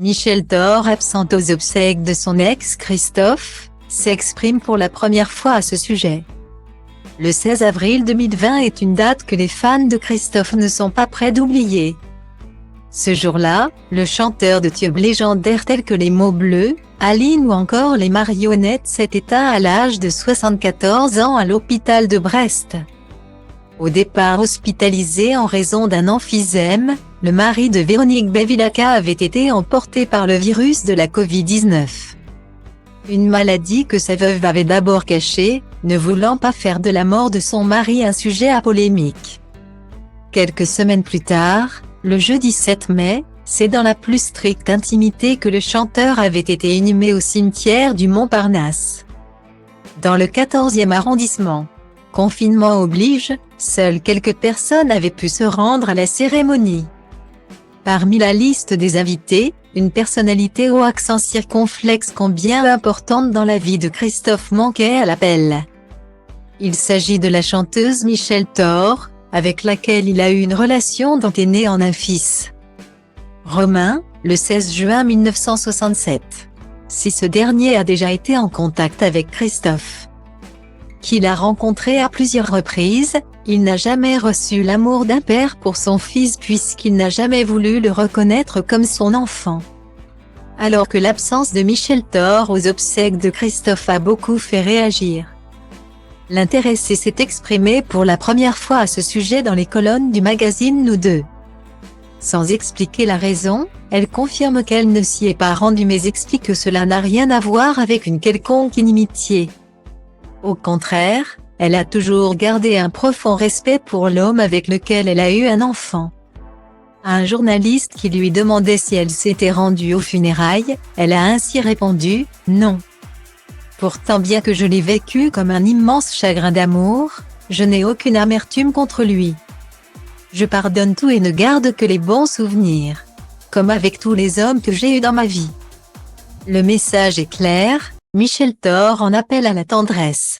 Michel Thor, absente aux obsèques de son ex Christophe, s'exprime pour la première fois à ce sujet. Le 16 avril 2020 est une date que les fans de Christophe ne sont pas prêts d'oublier. Ce jour-là, le chanteur de tubes légendaires tels que les Mots Bleus, Aline ou encore les Marionnettes s'est éteint à l'âge de 74 ans à l'hôpital de Brest. Au départ hospitalisé en raison d'un emphysème, le mari de Véronique Bevilacqua avait été emporté par le virus de la Covid-19. Une maladie que sa veuve avait d'abord cachée, ne voulant pas faire de la mort de son mari un sujet à polémique. Quelques semaines plus tard, le jeudi 7 mai, c'est dans la plus stricte intimité que le chanteur avait été inhumé au cimetière du Montparnasse. Dans le 14e arrondissement. Confinement oblige, seules quelques personnes avaient pu se rendre à la cérémonie. Parmi la liste des invités, une personnalité au accent circonflexe combien importante dans la vie de Christophe manquait à l'appel. Il s'agit de la chanteuse Michel Thor, avec laquelle il a eu une relation dont est né un fils. Romain, le 16 juin 1967. Si ce dernier a déjà été en contact avec Christophe, qu'il a rencontré à plusieurs reprises, il n'a jamais reçu l'amour d'un père pour son fils puisqu'il n'a jamais voulu le reconnaître comme son enfant. Alors que l'absence de Michel Thor aux obsèques de Christophe a beaucoup fait réagir. L'intéressée s'est exprimée pour la première fois à ce sujet dans les colonnes du magazine Nous Deux. Sans expliquer la raison, elle confirme qu'elle ne s'y est pas rendue mais explique que cela n'a rien à voir avec une quelconque inimitié. Au contraire, elle a toujours gardé un profond respect pour l'homme avec lequel elle a eu un enfant. À un journaliste qui lui demandait si elle s'était rendue aux funérailles, elle a ainsi répondu « Non ». Pourtant bien que je l'ai vécu comme un immense chagrin d'amour, je n'ai aucune amertume contre lui. Je pardonne tout et ne garde que les bons souvenirs. Comme avec tous les hommes que j'ai eus dans ma vie. Le message est clair, Michel Thor en appelle à la tendresse.